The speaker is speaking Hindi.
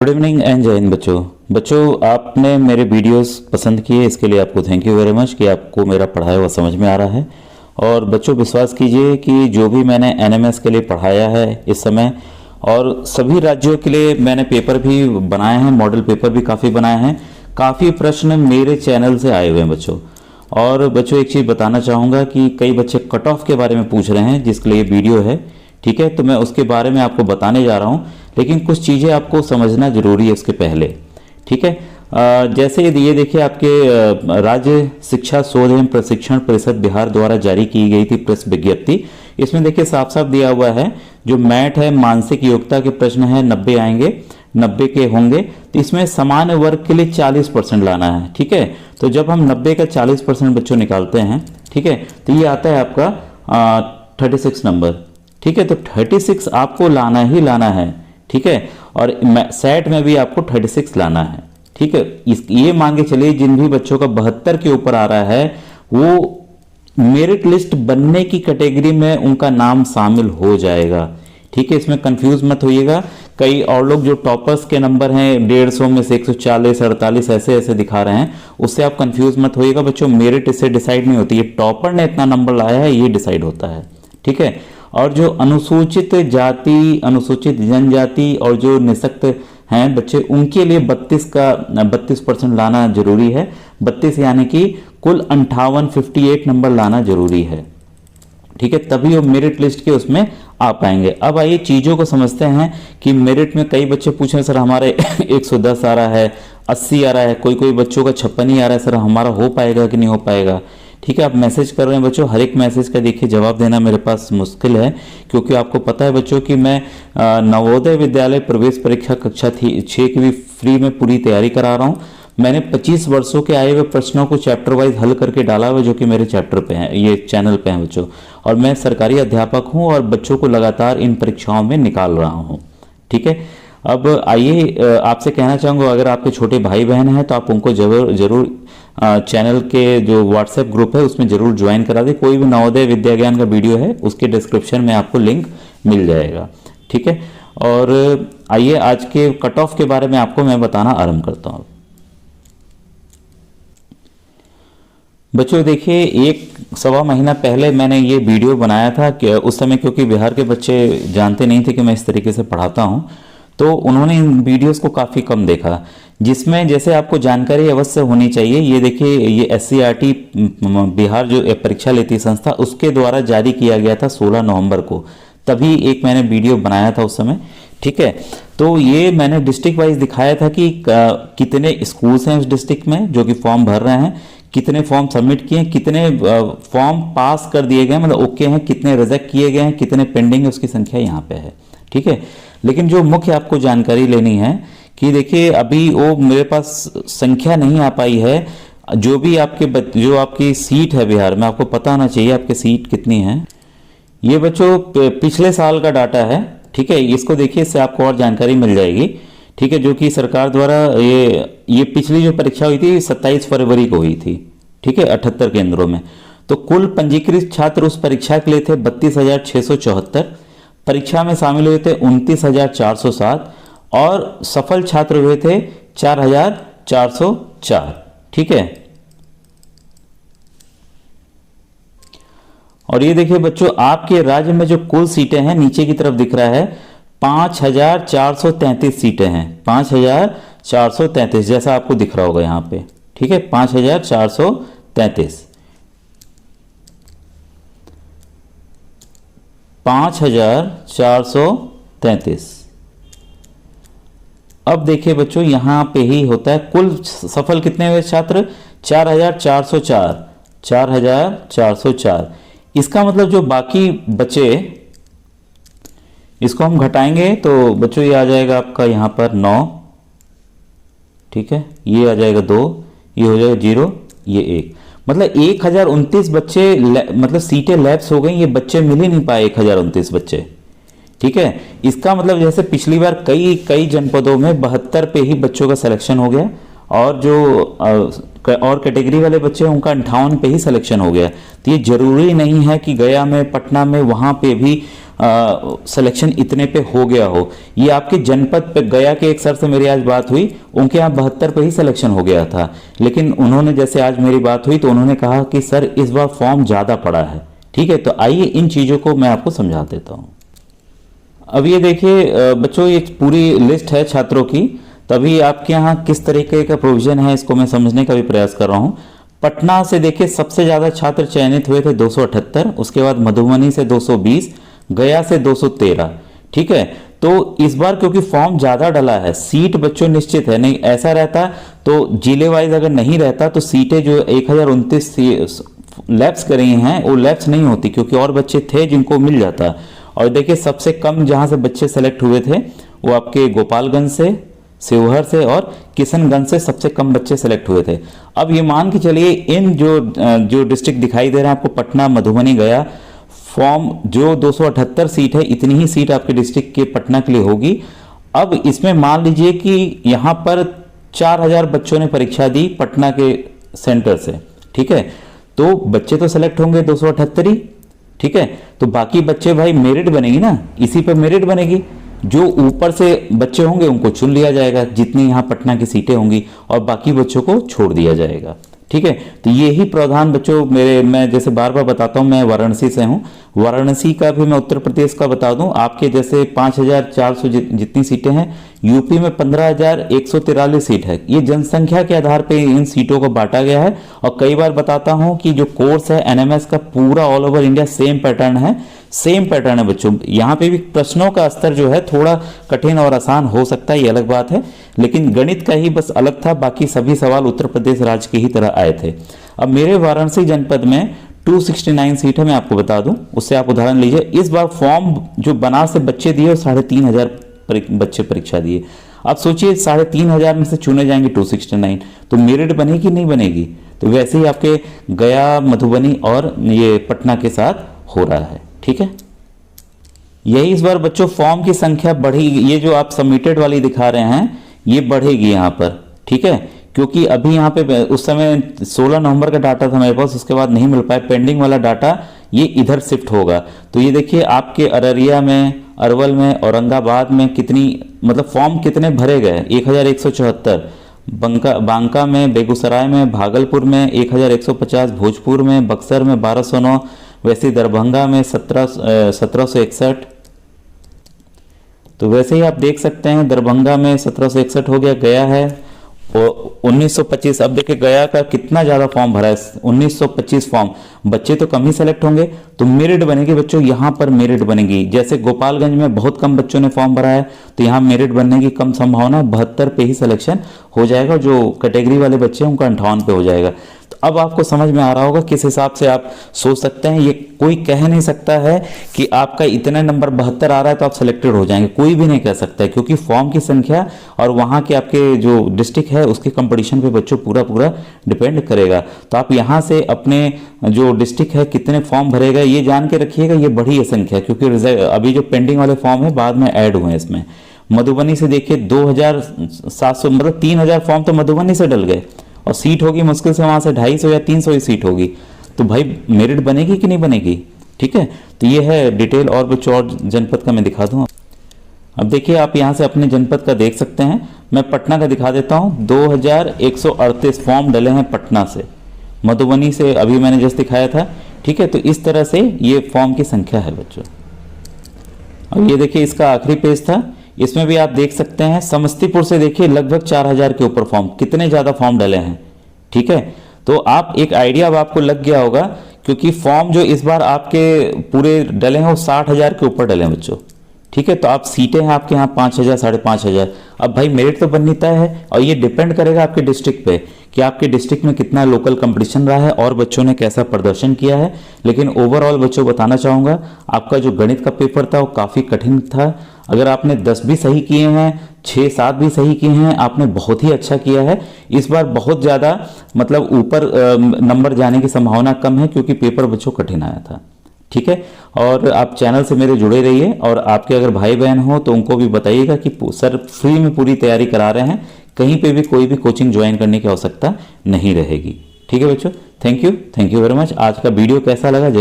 गुड इवनिंग एंड जय हिंद बच्चों आपने मेरे वीडियोस पसंद किए, इसके लिए आपको थैंक यू वेरी मच कि आपको मेरा पढ़ाया हुआ समझ में आ रहा है। और बच्चों विश्वास कीजिए कि जो भी मैंने एनएमएस के लिए पढ़ाया है इस समय, और सभी राज्यों के लिए मैंने पेपर भी बनाए हैं, मॉडल पेपर भी काफ़ी बनाए हैं। काफ़ी प्रश्न मेरे चैनल से आए हुए हैं बच्चों। और बच्चों एक चीज़ बताना चाहूँगा कि कई बच्चे कट ऑफ के बारे में पूछ रहे हैं जिसके लिए वीडियो है, ठीक है। तो मैं उसके बारे में आपको बताने जा रहा हूँ, लेकिन कुछ चीज़ें आपको समझना जरूरी है उसके पहले, ठीक है। जैसे ये देखिए, आपके राज्य शिक्षा शोध एवं प्रशिक्षण परिषद बिहार द्वारा जारी की गई थी प्रेस विज्ञप्ति। इसमें देखिए साफ साफ दिया हुआ है, जो मैट है मानसिक योग्यता के प्रश्न है 90 आएंगे, 90 के होंगे। तो इसमें सामान्य वर्ग के लिए 40% लाना है, ठीक है। तो जब हम 90 का 40% बच्चों निकालते हैं, ठीक है, तो ये आता है आपका 36 नंबर, ठीक है। तो 36 आपको लाना ही लाना है, ठीक है। और सेट में भी आपको 36 लाना है, ठीक है। ये मान के चलिए जिन भी बच्चों का 72 के ऊपर आ रहा है वो मेरिट लिस्ट बनने की कैटेगरी में उनका नाम शामिल हो जाएगा, ठीक है। इसमें कंफ्यूज मत होइएगा। कई और लोग जो टॉपर्स के नंबर हैं 150 में से 140 48 ऐसे ऐसे दिखा रहे हैं, उससे आप कंफ्यूज मत होइएगा बच्चों। मेरिट इससे डिसाइड नहीं होती है, टॉपर ने इतना नंबर लाया है ये डिसाइड होता है, ठीक है। और जो अनुसूचित जाति, अनुसूचित जनजाति और जो निःशक्त हैं बच्चे, उनके लिए 32% लाना जरूरी है। 32 यानी कि कुल 58 नंबर लाना जरूरी है, ठीक है, तभी वो मेरिट लिस्ट के उसमें आ पाएंगे। अब आइए चीज़ों को समझते हैं कि मेरिट में कई बच्चे पूछ रहे हैं सर हमारे 110 आ रहा है, 80 आ रहा है, कोई बच्चों का 56 ही आ रहा है, सर हमारा हो पाएगा कि नहीं हो पाएगा, ठीक है। आप मैसेज कर रहे हैं बच्चों, हर एक मैसेज का देखिए जवाब देना मेरे पास मुश्किल है, क्योंकि आपको पता है बच्चों कि मैं नवोदय विद्यालय प्रवेश परीक्षा कक्षा 6 की भी फ्री में पूरी तैयारी करा रहा हूँ। मैंने 25 वर्षों के आए हुए प्रश्नों को चैप्टर वाइज हल करके डाला हुआ, जो कि मेरे चैप्टर पे हैं, ये चैनल पे हैं बच्चों। और मैं सरकारी अध्यापक हूँ और बच्चों को लगातार इन परीक्षाओं में निकाल रहा हूँ, ठीक है। अब आइए आपसे कहना चाहूँगा, अगर आपके छोटे भाई बहन हैं तो आप उनको जरूर चैनल के जो व्हाट्सएप ग्रुप है उसमें जरूर ज्वाइन करा दें। कोई भी नवोदय विद्या ज्ञान का वीडियो है उसके डिस्क्रिप्शन में आपको लिंक मिल जाएगा, ठीक है। और आइए आज के कट ऑफ के बारे में आपको मैं बताना आरंभ करता हूँ। बच्चों देखिए, 1-1.25 महीना पहले मैंने ये वीडियो बनाया था कि उस समय क्योंकि बिहार के बच्चे जानते नहीं थे कि मैं इस तरीके से पढ़ाता हूँ, तो उन्होंने इन वीडियोस को काफ़ी कम देखा, जिसमें जैसे आपको जानकारी अवश्य होनी चाहिए। ये देखिए, ये SCERT बिहार जो परीक्षा लेती संस्था, उसके द्वारा जारी किया गया था 16 नवंबर को, तभी एक मैंने वीडियो बनाया था उस समय, ठीक है। तो ये मैंने डिस्ट्रिक्ट वाइज दिखाया था कि कितने स्कूल्स हैं उस डिस्ट्रिक्ट में जो कि फॉर्म भर रहे हैं, कितने फॉर्म सबमिट किए, कितने फॉर्म पास कर दिए गए मतलब ओके हैं, कितने रिजेक्ट किए गए हैं, कितने पेंडिंग है, उसकी संख्या यहाँ पे है, ठीक है। लेकिन जो मुख्य आपको जानकारी लेनी है कि देखिए अभी वो मेरे पास संख्या नहीं आ पाई है, जो भी जो आपकी सीट है बिहार में, आपको पता होना चाहिए आपकी सीट कितनी है। ये बच्चों पिछले साल का डाटा है, ठीक है। इसको देखिए, इससे आपको और जानकारी मिल जाएगी, ठीक है, जो कि सरकार द्वारा ये पिछली जो परीक्षा हुई थी 27 फरवरी को हुई थी, ठीक है, 78 केंद्रों में। तो कुल पंजीकृत छात्र उस परीक्षा के लिए थे 32,674, परीक्षा में शामिल हुए थे 29,407 और सफल छात्र हुए थे 4,404, ठीक है। और ये देखिए बच्चों, आपके राज्य में जो कुल सीटें हैं नीचे की तरफ दिख रहा है 5,433 सीटें हैं, 5,433 जैसा आपको दिख रहा होगा यहाँ पे, ठीक है, 5,433, 5,433। अब देखिए बच्चों, यहां पे ही होता है कुल सफल कितने हुए छात्र, 4,404, 4,404। इसका मतलब जो बाकी बचे, इसको हम घटाएंगे तो बच्चों ये आ जाएगा आपका यहाँ पर 9, ठीक है, ये आ जाएगा 2, ये हो जाएगा 0, ये 1, मतलब 1029 बच्चे मतलब सीटें लैप्स हो गई, ये बच्चे मिल ही नहीं पाए 1029 बच्चे, ठीक है। इसका मतलब जैसे पिछली बार कई जनपदों में 72 पे ही बच्चों का सिलेक्शन हो गया, और जो और कैटेगरी वाले बच्चे हैं उनका 58 पे ही सिलेक्शन हो गया। तो ये जरूरी नहीं है कि गया में, पटना में, वहाँ पे भी सिलेक्शन इतने पे हो गया हो। ये आपके जनपद पे, गया के एक सर से मेरी आज बात हुई, उनके यहाँ 72 पे ही सिलेक्शन हो गया था, लेकिन उन्होंने जैसे आज मेरी बात हुई तो उन्होंने कहा कि सर इस बार फॉर्म ज़्यादा पड़ा है। ठीक है, तो आइए इन चीज़ों को मैं आपको समझा देता हूँ। अब ये देखिए बच्चों, ये पूरी लिस्ट है छात्रों की, तभी आपके यहाँ किस तरीके का प्रोविजन है इसको मैं समझने का भी प्रयास कर रहा हूँ। पटना से देखिए सबसे ज़्यादा छात्र चयनित हुए थे 278, उसके बाद मधुबनी से 220, गया से 213। ठीक है, तो इस बार क्योंकि फॉर्म ज़्यादा डला है, सीट बच्चों निश्चित है, नहीं ऐसा रहता तो जिले वाइज अगर नहीं रहता तो सीटें जो 1029 लैप्स करी हैं वो लैप्स नहीं होती, क्योंकि और बच्चे थे जिनको मिल जाता। और देखिए सबसे कम जहाँ से बच्चे सेलेक्ट हुए थे वो आपके गोपालगंज से, शिवहर से और किशनगंज से सबसे कम बच्चे सेलेक्ट हुए थे। अब ये मान के चलिए इन जो डिस्ट्रिक्ट दिखाई दे रहे हैं आपको, पटना, मधुबनी, गया, फॉर्म जो 278 सीट है, इतनी ही सीट आपके डिस्ट्रिक्ट के पटना के लिए होगी। अब इसमें मान लीजिए कि यहाँ पर 4000 बच्चों ने परीक्षा दी पटना के सेंटर से। ठीक है, तो बच्चे तो सेलेक्ट होंगे 278 ही। ठीक है, तो बाकी बच्चे भाई मेरिट बनेगी ना, इसी पर मेरिट बनेगी। जो ऊपर से बच्चे होंगे उनको चुन लिया जाएगा जितनी यहाँ पटना की सीटें होंगी, और बाकी बच्चों को छोड़ दिया जाएगा। ठीक है, तो ये ही प्रावधान बच्चों मैं जैसे बार बार बताता हूँ, मैं वाराणसी से हूँ, वाराणसी का भी मैं उत्तर प्रदेश का बता दूं, आपके जैसे 5400 जितनी सीटें हैं, यूपी में 15143 सीट है। ये जनसंख्या के आधार पे इन सीटों को बांटा गया है। और कई बार बताता हूं कि जो कोर्स है एनएमएस का पूरा all over India same pattern है बच्चों। यहाँ पे भी प्रश्नों का स्तर जो है थोड़ा कठिन और आसान हो सकता है, ये अलग बात है, लेकिन गणित का ही बस अलग था, बाकी सभी सवाल उत्तर प्रदेश राज्य की ही तरह आए थे। अब मेरे वाराणसी जनपद में 269 सीट है, मैं आपको बता दूं, उससे आप उदाहरण लीजिए। इस बार फॉर्म जो बनारस से बच्चे दिए 3500 बच्चे परीक्षा दिए। अब सोचिए 3500 में से चुने जाएंगे 269, तो मेरिट बनेगी कि नहीं बनेगी? तो वैसे ही आपके गया, मधुबनी और ये पटना के साथ हो रहा है। ठीक है, यही इस बार बच्चों फॉर्म की संख्या बढ़ेगी। ये जो आप सबमिटेड वाली दिखा रहे हैं ये बढ़ेगी यहाँ पर। ठीक है, क्योंकि अभी यहाँ पे उस समय 16 नवंबर का डाटा था मेरे पास, उसके बाद नहीं मिल पाया, पेंडिंग वाला डाटा ये इधर शिफ्ट होगा। तो ये देखिए आपके अररिया में, अरवल में, औरंगाबाद में कितनी मतलब फॉर्म कितने भरे गए, 1174, बांका में, बेगूसराय में, भागलपुर में 1150, भोजपुर में, बक्सर में 1209, वैसे दरभंगा में 1761। तो वैसे ही आप देख सकते हैं दरभंगा में 1761 हो गया, गया है और 1925। अब देखिए गया का कितना ज्यादा फॉर्म भरा है, 1925 फॉर्म। बच्चे तो कम ही सेलेक्ट होंगे, तो मेरिट बनेगी बच्चों, यहाँ पर मेरिट बनेगी। जैसे गोपालगंज में बहुत कम बच्चों ने फॉर्म भरा है, तो यहाँ मेरिट बनने की कम संभावना, 72 पे ही सिलेक्शन हो जाएगा। जो कैटेगरी वाले बच्चे हैं उनका 58 पे हो जाएगा। तो अब आपको समझ में आ रहा होगा किस हिसाब से आप सोच सकते हैं। ये कोई कह नहीं सकता है कि आपका इतना नंबर 72 आ रहा है तो आप सिलेक्टेड हो जाएंगे, कोई भी नहीं कह सकता है, क्योंकि फॉर्म की संख्या और वहाँ के आपके जो डिस्ट्रिक्ट है उसके कंपटीशन पे बच्चों पूरा डिपेंड करेगा। तो आप यहाँ से अपने जो डिस्ट्रिक्ट है कितने फॉर्म भरेगा ये जान के रखिएगा, ये बढ़ी है संख्या, क्योंकि अभी जो पेंडिंग वाले फॉर्म है बाद में ऐड हुए हैं इसमें। मधुबनी से देखिए 2700 मतलब 3000 फॉर्म तो मधुबनी से डल गए, और सीट होगी मुश्किल से वहां से 250 या 300 ही सीट होगी। तो भाई मेरिट बनेगी कि नहीं बनेगी? ठीक है, तो ये है डिटेल। और बच्चों और जनपद का मैं दिखा दूं। अब देखिए आप यहाँ से अपने जनपद का देख सकते हैं, मैं पटना का दिखा देता हूँ। 2138 फॉर्म डले हैं पटना से, मधुबनी से अभी मैंने जस्ट दिखाया था। ठीक है, तो इस तरह से ये फॉर्म की संख्या है बच्चों। अब ये देखिए इसका आखिरी पेज था, इसमें भी आप देख सकते हैं समस्तीपुर से देखिए लगभग 4000 के ऊपर फॉर्म, कितने ज्यादा फॉर्म डले हैं। ठीक है, तो आप एक आइडिया अब आपको लग गया होगा, क्योंकि फॉर्म जो इस बार आपके पूरे डले हैं वो 60,000 के ऊपर डले हैं बच्चों। ठीक है, तो आप सीटें हैं आपके यहाँ 5000 5500। अब भाई मेरिट तो बननी तय है, और ये डिपेंड करेगा आपके डिस्ट्रिक्ट पे कि आपके डिस्ट्रिक्ट में कितना लोकल कंपटीशन रहा है और बच्चों ने कैसा प्रदर्शन किया है। लेकिन ओवरऑल बच्चों बताना चाहूँगा, आपका जो गणित का पेपर था वो काफ़ी कठिन था। अगर आपने 10 भी सही किए हैं, 6-7 भी सही किए हैं, आपने बहुत ही अच्छा किया है। इस बार बहुत ज़्यादा मतलब ऊपर नंबर जाने की संभावना कम है, क्योंकि पेपर बच्चों कठिन आया था। ठीक है, और आप चैनल से मेरे जुड़े रहिए, और आपके अगर भाई बहन हो तो उनको भी बताइएगा कि सर फ्री में पूरी तैयारी करा रहे हैं, कहीं पे भी कोई भी कोचिंग ज्वाइन करने की आवश्यकता नहीं रहेगी। ठीक है बच्चों, थैंक यू वेरी मच। आज का वीडियो कैसा लगा जरूर